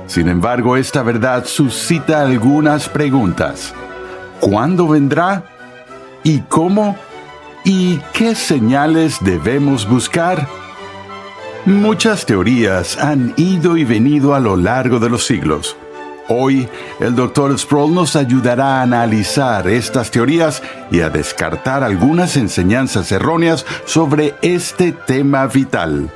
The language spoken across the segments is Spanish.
Sin embargo, esta verdad suscita algunas preguntas. ¿Cuándo vendrá? ¿Y cómo? ¿Y qué señales debemos buscar? Muchas teorías han ido y venido a lo largo de los siglos. Hoy, el Dr. Sproul nos ayudará a analizar estas teorías y a descartar algunas enseñanzas erróneas sobre este tema vital.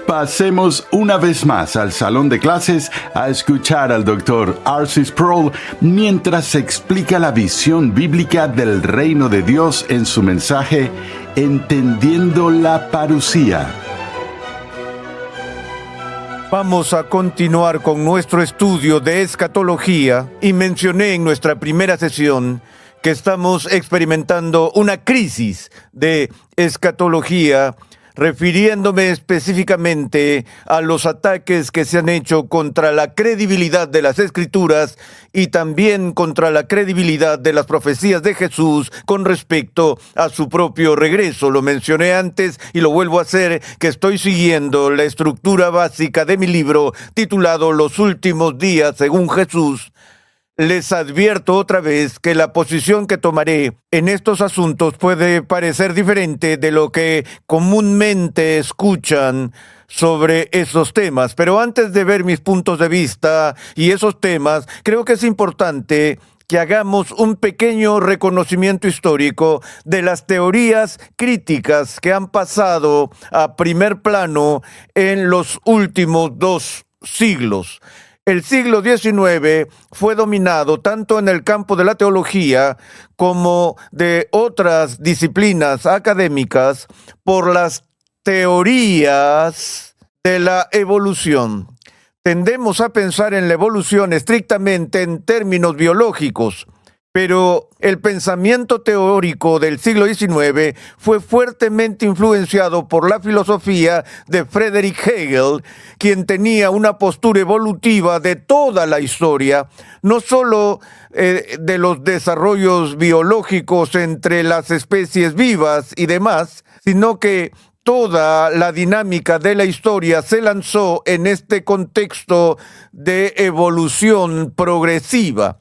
Pasemos una vez más al salón de clases a escuchar al Dr. R.C. Sproul mientras explica la visión bíblica del reino de Dios en su mensaje Entendiendo la Parusía. Vamos a continuar con nuestro estudio de escatología y mencioné en nuestra primera sesión que estamos experimentando una crisis de escatología, refiriéndome específicamente a los ataques que se han hecho contra la credibilidad de las Escrituras y también contra la credibilidad de las profecías de Jesús con respecto a su propio regreso. Lo mencioné antes y lo vuelvo a hacer, que estoy siguiendo la estructura básica de mi libro titulado Los últimos días según Jesús. Les advierto otra vez que la posición que tomaré en estos asuntos puede parecer diferente de lo que comúnmente escuchan sobre esos temas. Pero antes de ver mis puntos de vista y esos temas, creo que es importante que hagamos un pequeño reconocimiento histórico de las teorías críticas que han pasado a primer plano en los últimos 2 siglos. El siglo XIX fue dominado tanto en el campo de la teología como de otras disciplinas académicas por las teorías de la evolución. Tendemos a pensar en la evolución estrictamente en términos biológicos, pero el pensamiento teórico del siglo XIX fue fuertemente influenciado por la filosofía de Friedrich Hegel, quien tenía una postura evolutiva de toda la historia, no solo de los desarrollos biológicos entre las especies vivas y demás, sino que toda la dinámica de la historia se lanzó en este contexto de evolución progresiva.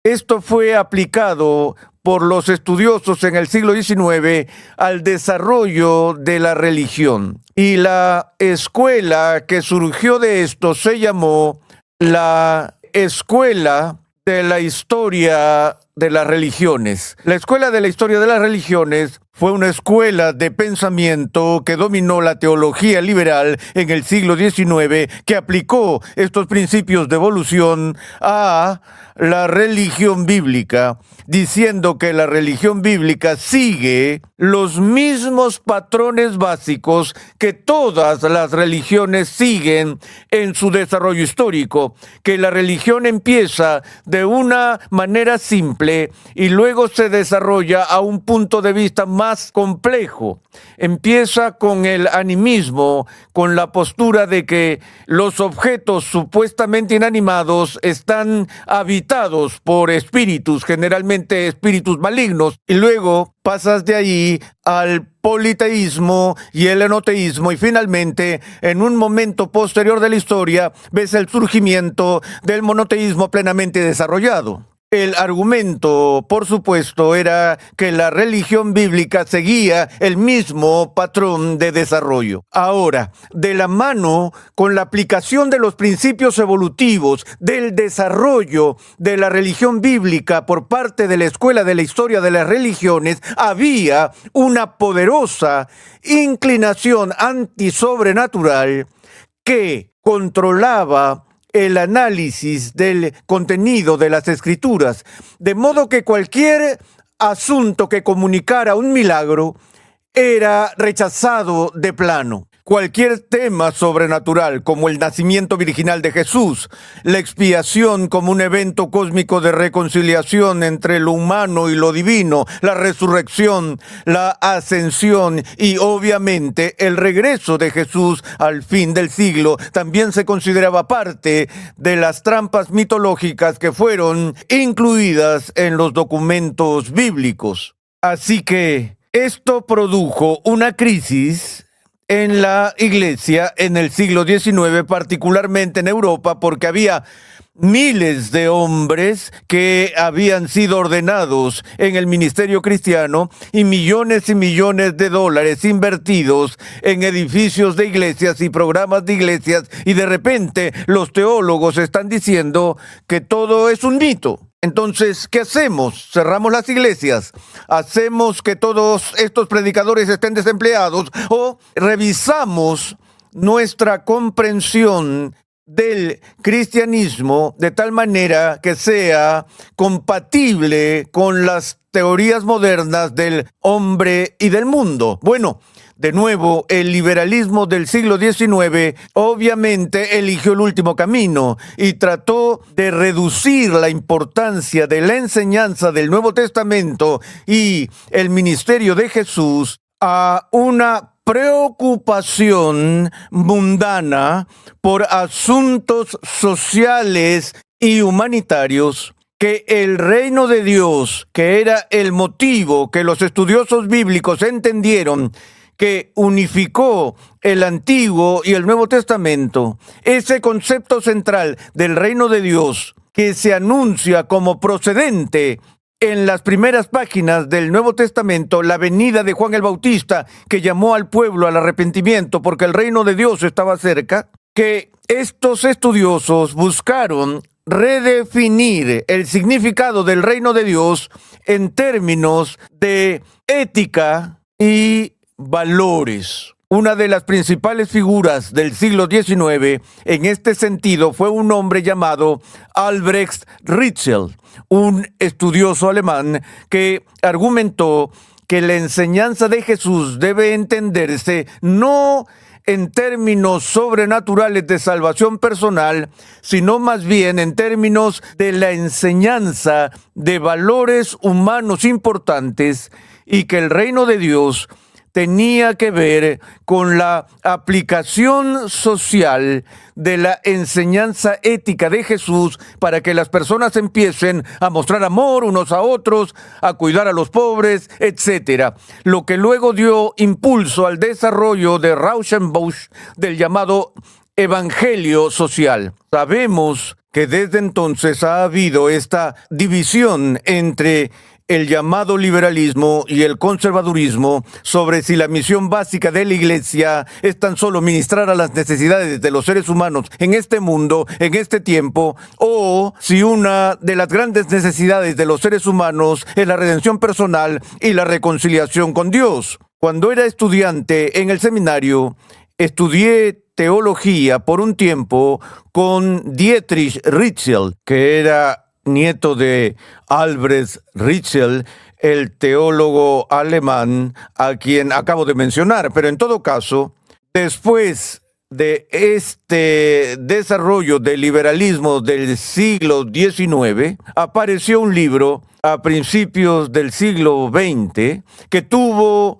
Esto fue aplicado por los estudiosos en el siglo XIX al desarrollo de la religión. Y la escuela que surgió de esto se llamó la Escuela de la Historia de las Religiones. La Escuela de la Historia de las Religiones fue una escuela de pensamiento que dominó la teología liberal en el siglo XIX, que aplicó estos principios de evolución a la religión bíblica, diciendo que la religión bíblica sigue los mismos patrones básicos que todas las religiones siguen en su desarrollo histórico, que la religión empieza de una manera simple y luego se desarrolla a un punto de vista más complejo. Empieza con el animismo, con la postura de que los objetos supuestamente inanimados están habitados por espíritus, generalmente espíritus malignos, y luego pasas de ahí al politeísmo y el enoteísmo, y finalmente, en un momento posterior de la historia, ves el surgimiento del monoteísmo plenamente desarrollado. El argumento, por supuesto, era que la religión bíblica seguía el mismo patrón de desarrollo. Ahora, de la mano con la aplicación de los principios evolutivos del desarrollo de la religión bíblica por parte de la Escuela de la Historia de las Religiones, había una poderosa inclinación antisobrenatural que controlaba el análisis del contenido de las Escrituras, de modo que cualquier asunto que comunicara un milagro era rechazado de plano. Cualquier tema sobrenatural, como el nacimiento virginal de Jesús, la expiación como un evento cósmico de reconciliación entre lo humano y lo divino, la resurrección, la ascensión y obviamente el regreso de Jesús al fin del siglo, también se consideraba parte de las trampas mitológicas que fueron incluidas en los documentos bíblicos. Así que esto produjo una crisis en la iglesia en el siglo XIX, particularmente en Europa, porque había miles de hombres que habían sido ordenados en el ministerio cristiano y millones de dólares invertidos en edificios de iglesias y programas de iglesias, y de repente los teólogos están diciendo que todo es un mito. Entonces, ¿qué hacemos? ¿Cerramos las iglesias? ¿Hacemos que todos estos predicadores estén desempleados? ¿O revisamos nuestra comprensión del cristianismo de tal manera que sea compatible con las teorías modernas del hombre y del mundo? Bueno, de nuevo, el liberalismo del siglo XIX obviamente eligió el último camino y trató de reducir la importancia de la enseñanza del Nuevo Testamento y el ministerio de Jesús a una preocupación mundana por asuntos sociales y humanitarios, que el reino de Dios, que era el motivo que los estudiosos bíblicos entendieron que unificó el Antiguo y el Nuevo Testamento, ese concepto central del reino de Dios que se anuncia como procedente en las primeras páginas del Nuevo Testamento, la venida de Juan el Bautista, que llamó al pueblo al arrepentimiento porque el reino de Dios estaba cerca, que estos estudiosos buscaron redefinir el significado del reino de Dios en términos de ética y valores. Una de las principales figuras del siglo XIX en este sentido fue un hombre llamado Albrecht Ritschl, un estudioso alemán que argumentó que la enseñanza de Jesús debe entenderse no en términos sobrenaturales de salvación personal, sino más bien en términos de la enseñanza de valores humanos importantes, y que el reino de Dios tenía que ver con la aplicación social de la enseñanza ética de Jesús para que las personas empiecen a mostrar amor unos a otros, a cuidar a los pobres, etc. Lo que luego dio impulso al desarrollo de Rauschenbusch del llamado evangelio social. Sabemos que desde entonces ha habido esta división entre el llamado liberalismo y el conservadurismo sobre si la misión básica de la Iglesia es tan solo ministrar a las necesidades de los seres humanos en este mundo, en este tiempo, o si una de las grandes necesidades de los seres humanos es la redención personal y la reconciliación con Dios. Cuando era estudiante en el seminario, estudié teología por un tiempo con Dietrich Ritschl, que era nieto de Albrecht Ritschl, el teólogo alemán a quien acabo de mencionar. Pero en todo caso, después de este desarrollo del liberalismo del siglo XIX, apareció un libro a principios del siglo XX que tuvo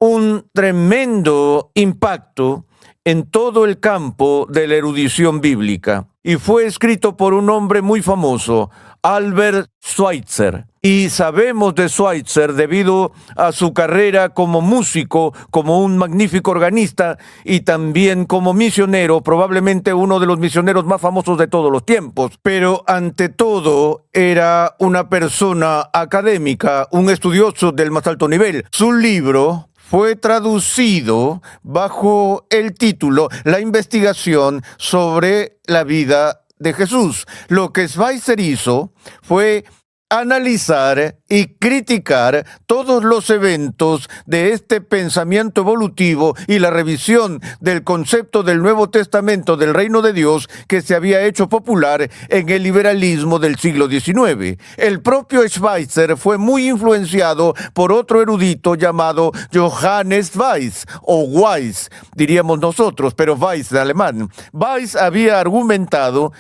un tremendo impacto en todo el campo de la erudición bíblica, y fue escrito por un hombre muy famoso, Albert Schweitzer. Y sabemos de Schweitzer debido a su carrera como músico, como un magnífico organista y también como misionero, probablemente uno de los misioneros más famosos de todos los tiempos. Pero ante todo era una persona académica, un estudioso del más alto nivel. Su libro fue traducido bajo el título La investigación sobre la vida de Jesús. Lo que Schweitzer hizo fue analizar y criticar todos los eventos de este pensamiento evolutivo y la revisión del concepto del Nuevo Testamento del reino de Dios que se había hecho popular en el liberalismo del siglo XIX. El propio Schweitzer fue muy influenciado por otro erudito llamado Johannes Weiss, o Weiss, diríamos nosotros, pero Weiss en alemán. Weiss había argumentado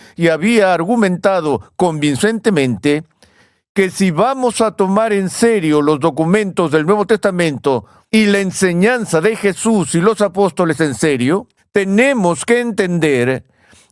convincentemente que si vamos a tomar en serio los documentos del Nuevo Testamento y la enseñanza de Jesús y los apóstoles en serio, tenemos que entender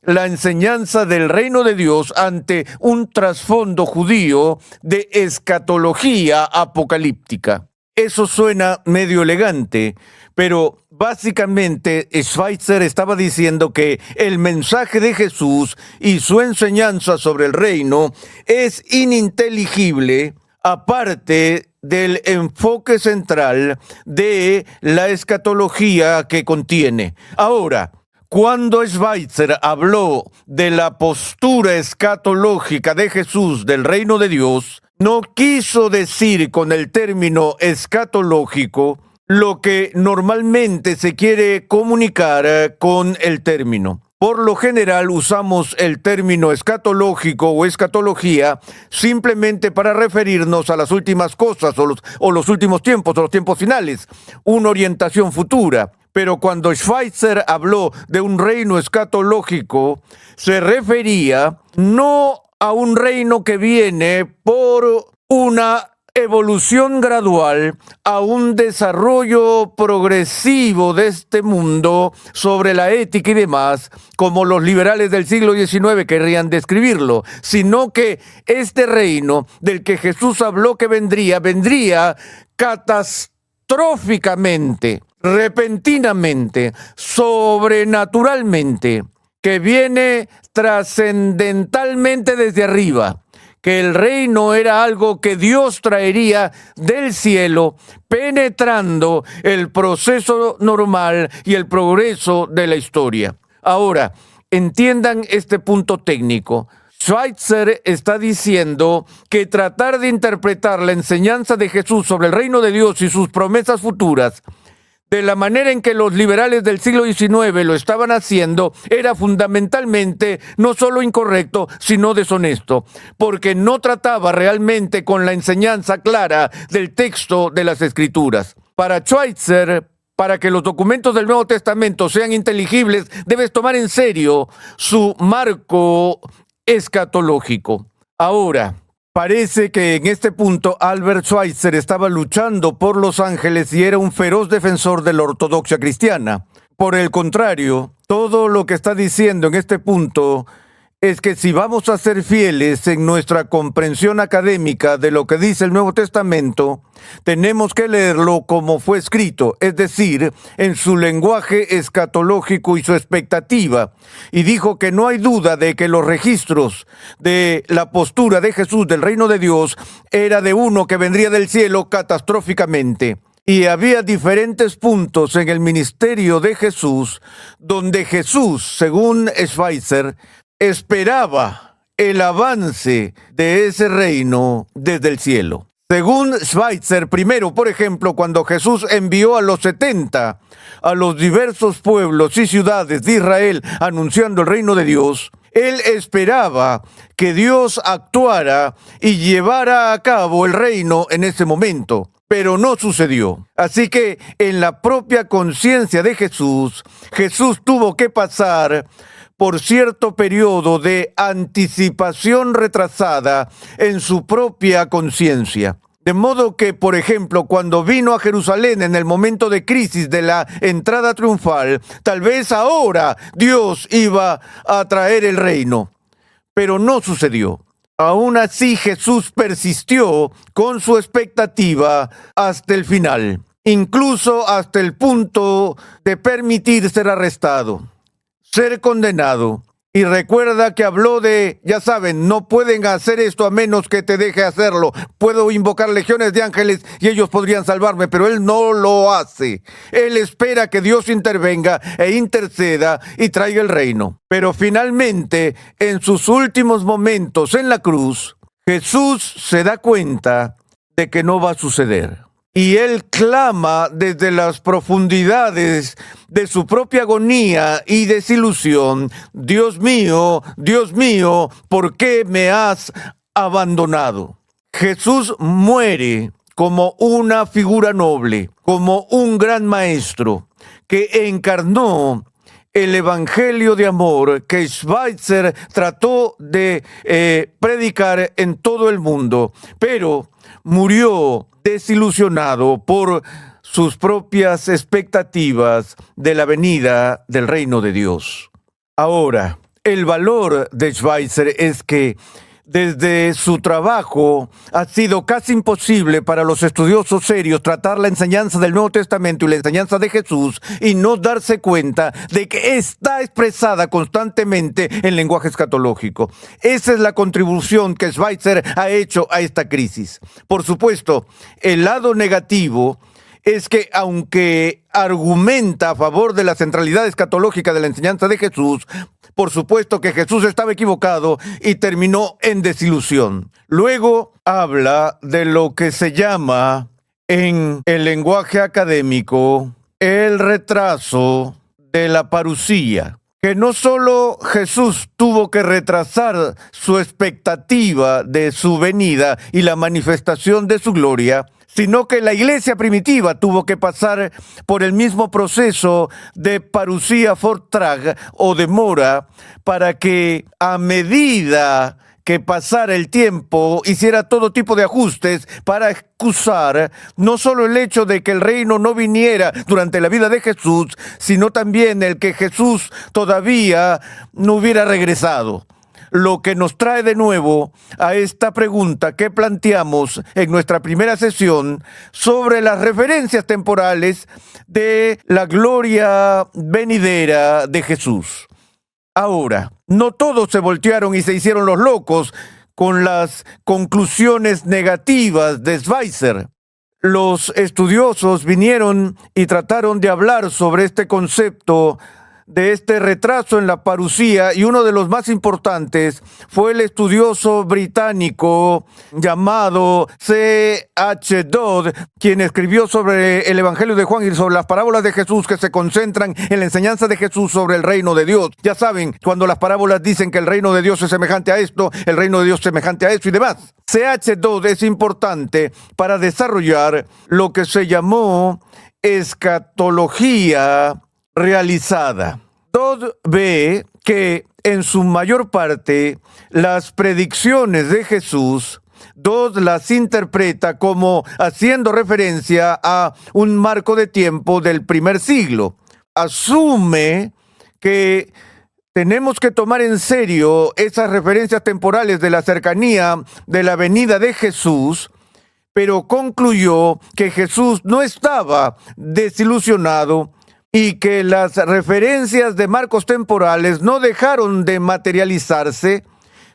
la enseñanza del reino de Dios ante un trasfondo judío de escatología apocalíptica. Eso suena medio elegante, pero básicamente Schweitzer estaba diciendo que el mensaje de Jesús y su enseñanza sobre el reino es ininteligible aparte del enfoque central de la escatología que contiene. Ahora, cuando Schweitzer habló de la postura escatológica de Jesús del reino de Dios, no quiso decir con el término escatológico lo que normalmente se quiere comunicar con el término. Por lo general usamos el término escatológico o escatología simplemente para referirnos a las últimas cosas o los últimos tiempos o los tiempos finales, una orientación futura. Pero cuando Schweitzer habló de un reino escatológico, se refería no a un reino que viene por una evolución gradual a un desarrollo progresivo de este mundo sobre la ética y demás, como los liberales del siglo XIX querrían describirlo, sino que este reino del que Jesús habló que vendría catastróficamente, repentinamente, sobrenaturalmente, que viene trascendentalmente desde arriba, que el reino era algo que Dios traería del cielo, penetrando el proceso normal y el progreso de la historia. Ahora, entiendan este punto técnico. Schweitzer está diciendo que tratar de interpretar la enseñanza de Jesús sobre el reino de Dios y sus promesas futuras de la manera en que los liberales del siglo XIX lo estaban haciendo era fundamentalmente no solo incorrecto, sino deshonesto, porque no trataba realmente con la enseñanza clara del texto de las Escrituras. Para Schweitzer, para que los documentos del Nuevo Testamento sean inteligibles, debes tomar en serio su marco escatológico. Ahora, parece que en este punto Albert Schweitzer estaba luchando por los ángeles y era un feroz defensor de la ortodoxia cristiana. Por el contrario, todo lo que está diciendo en este punto es que si vamos a ser fieles en nuestra comprensión académica de lo que dice el Nuevo Testamento, tenemos que leerlo como fue escrito, es decir, en su lenguaje escatológico y su expectativa. Y dijo que no hay duda de que los registros de la postura de Jesús del reino de Dios era de uno que vendría del cielo catastróficamente. Y había diferentes puntos en el ministerio de Jesús donde Jesús, según Schweitzer, esperaba el avance de ese reino desde el cielo. Según Schweitzer, primero, por ejemplo, cuando Jesús envió a los 70 a los diversos pueblos y ciudades de Israel anunciando el reino de Dios, él esperaba que Dios actuara y llevara a cabo el reino en ese momento. Pero no sucedió. Así que en la propia conciencia de Jesús, Jesús tuvo que pasar por cierto periodo de anticipación retrasada en su propia conciencia. De modo que, por ejemplo, cuando vino a Jerusalén en el momento de crisis de la entrada triunfal, tal vez ahora Dios iba a traer el reino. Pero no sucedió. Aún así, Jesús persistió con su expectativa hasta el final, incluso hasta el punto de permitir ser arrestado, ser condenado. Y recuerda que habló de, ya saben, no pueden hacer esto a menos que te deje hacerlo. Puedo invocar legiones de ángeles y ellos podrían salvarme, pero él no lo hace. Él espera que Dios intervenga e interceda y traiga el reino. Pero finalmente, en sus últimos momentos en la cruz, Jesús se da cuenta de que no va a suceder. Y él clama desde las profundidades de su propia agonía y desilusión: Dios mío, ¿por qué me has abandonado? Jesús muere como una figura noble, como un gran maestro que encarnó el evangelio de amor que Schweitzer trató de predicar en todo el mundo, pero murió desilusionado por sus propias expectativas de la venida del reino de Dios. Ahora, el valor de Schweitzer es que Desde su trabajo ha sido casi imposible para los estudiosos serios tratar la enseñanza del Nuevo Testamento y la enseñanza de Jesús y no darse cuenta de que está expresada constantemente en lenguaje escatológico. Esa es la contribución que Schweitzer ha hecho a esta crisis. Por supuesto, el lado negativo es que aunque argumenta a favor de la centralidad escatológica de la enseñanza de Jesús, por supuesto que Jesús estaba equivocado y terminó en desilusión. Luego habla de lo que se llama en el lenguaje académico el retraso de la parusía, que no solo Jesús tuvo que retrasar su expectativa de su venida y la manifestación de su gloria, sino que la iglesia primitiva tuvo que pasar por el mismo proceso de parusía fortrag o demora para que a medida que pasara el tiempo hiciera todo tipo de ajustes para excusar no solo el hecho de que el reino no viniera durante la vida de Jesús, sino también el que Jesús todavía no hubiera regresado. Lo que nos trae de nuevo a esta pregunta que planteamos en nuestra primera sesión sobre las referencias temporales de la gloria venidera de Jesús. Ahora, no todos se voltearon y se hicieron los locos con las conclusiones negativas de Schweitzer. Los estudiosos vinieron y trataron de hablar sobre este concepto de este retraso en la parusía, y uno de los más importantes fue el estudioso británico llamado C.H. Dodd, quien escribió sobre el Evangelio de Juan y sobre las parábolas de Jesús que se concentran en la enseñanza de Jesús sobre el reino de Dios. Ya saben, cuando las parábolas dicen que el reino de Dios es semejante a esto, el reino de Dios es semejante a esto y demás. C.H. Dodd es importante para desarrollar lo que se llamó escatología realizada. Dodd ve que en su mayor parte las predicciones de Jesús, Dodd las interpreta como haciendo referencia a un marco de tiempo del primer siglo. Asume que tenemos que tomar en serio esas referencias temporales de la cercanía de la venida de Jesús, pero concluyó que Jesús no estaba desilusionado y que las referencias de marcos temporales no dejaron de materializarse,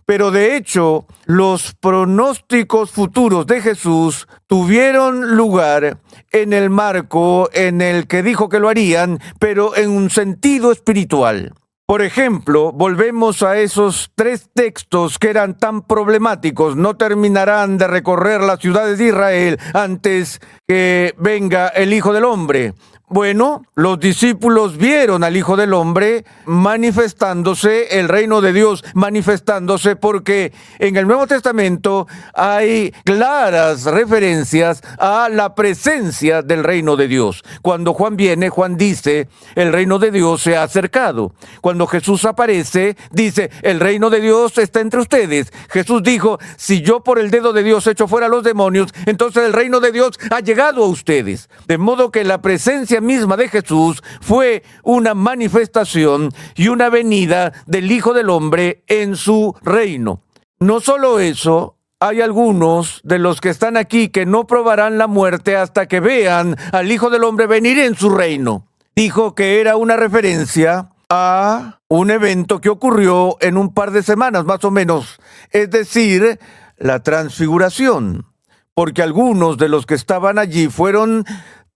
pero de hecho los pronósticos futuros de Jesús tuvieron lugar en el marco en el que dijo que lo harían, pero en un sentido espiritual. Por ejemplo, volvemos a esos 3 textos que eran tan problemáticos: no terminarán de recorrer las ciudades de Israel antes que venga el Hijo del Hombre. Bueno, los discípulos vieron al Hijo del Hombre manifestándose, el reino de Dios manifestándose, porque en el Nuevo Testamento hay claras referencias a la presencia del reino de Dios. Cuando Juan viene, Juan dice, el reino de Dios se ha acercado. Cuando Jesús aparece, dice, el reino de Dios está entre ustedes. Jesús dijo, si yo por el dedo de Dios echo fuera a los demonios, entonces el reino de Dios ha llegado a ustedes. De modo que la presencia misma de Jesús fue una manifestación y una venida del Hijo del Hombre en su reino. No solo eso, hay algunos de los que están aquí que no probarán la muerte hasta que vean al Hijo del Hombre venir en su reino. Dijo que era una referencia a un evento que ocurrió en un par de semanas más o menos, es decir, la transfiguración, porque algunos de los que estaban allí fueron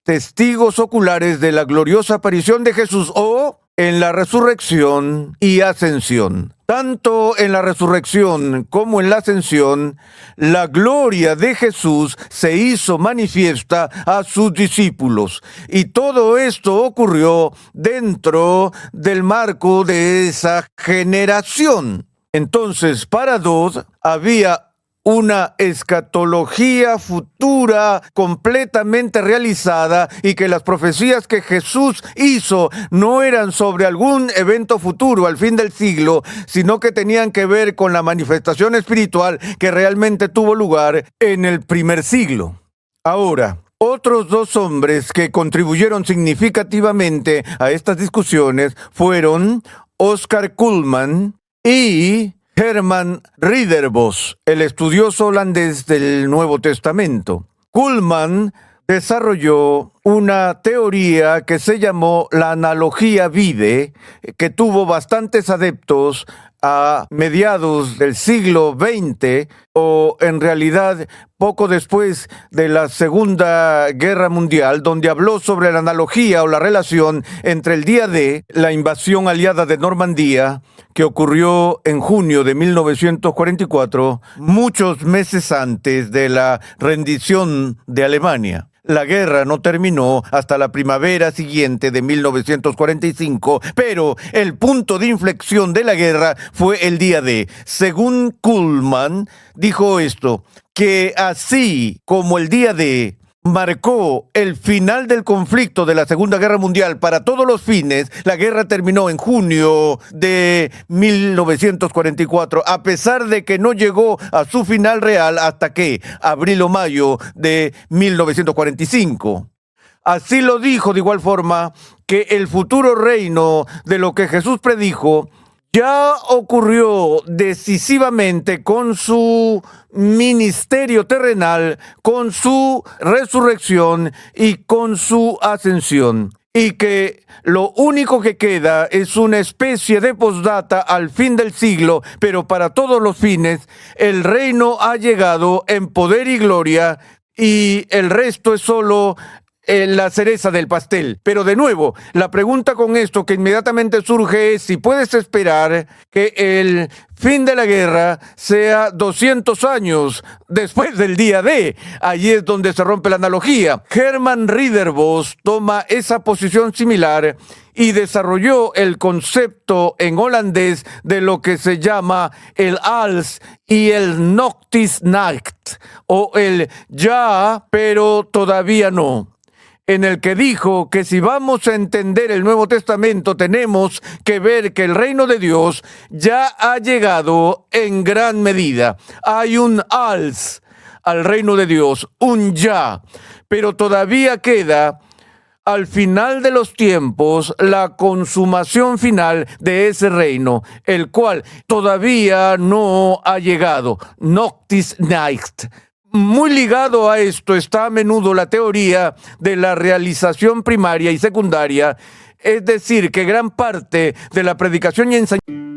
testigos oculares de la gloriosa aparición de Jesús o en la resurrección y ascensión. Tanto en la resurrección como en la ascensión, la gloria de Jesús se hizo manifiesta a sus discípulos. Y todo esto ocurrió dentro del marco de esa generación. Entonces, para Dodd había una escatología futura completamente realizada, y que las profecías que Jesús hizo no eran sobre algún evento futuro al fin del siglo, sino que tenían que ver con la manifestación espiritual que realmente tuvo lugar en el primer siglo. Ahora, otros 2 hombres que contribuyeron significativamente a estas discusiones fueron Oscar Cullmann y Herman Ridderbos, el estudioso holandés del Nuevo Testamento. Cullmann desarrolló una teoría que se llamó la analogía vide, que tuvo bastantes adeptos a mediados del siglo XX, o en realidad poco después de la Segunda Guerra Mundial, donde habló sobre la analogía o la relación entre el día de la invasión aliada de Normandía, que ocurrió en junio de 1944, muchos meses antes de la rendición de Alemania. La guerra no terminó hasta la primavera siguiente de 1945, pero el punto de inflexión de la guerra fue el día D. Según Cullmann, dijo esto, que así como el día D marcó el final del conflicto de la Segunda Guerra Mundial para todos los fines, la guerra terminó en junio de 1944, a pesar de que no llegó a su final real hasta que abril o mayo de 1945. Así lo dijo de igual forma que el futuro reino de lo que Jesús predijo ya ocurrió decisivamente con su ministerio terrenal, con su resurrección y con su ascensión. Y que lo único que queda es una especie de postdata al fin del siglo, pero para todos los fines, el reino ha llegado en poder y gloria, y el resto es solo la cereza del pastel. Pero de nuevo, la pregunta con esto que inmediatamente surge es si puedes esperar que el fin de la guerra sea 200 años después del día D. Allí es donde se rompe la analogía. Herman Ridderbos toma esa posición similar y desarrolló el concepto en holandés de lo que se llama el als y el nog is niet, o el ya, pero todavía no, en el que dijo que si vamos a entender el Nuevo Testamento tenemos que ver que el reino de Dios ya ha llegado en gran medida. Hay un als al reino de Dios, un ya, pero todavía queda al final de los tiempos la consumación final de ese reino, el cual todavía no ha llegado. Nog is niet. Muy ligado a esto está a menudo la teoría de la realización primaria y secundaria, es decir, que gran parte de la predicación y enseñanza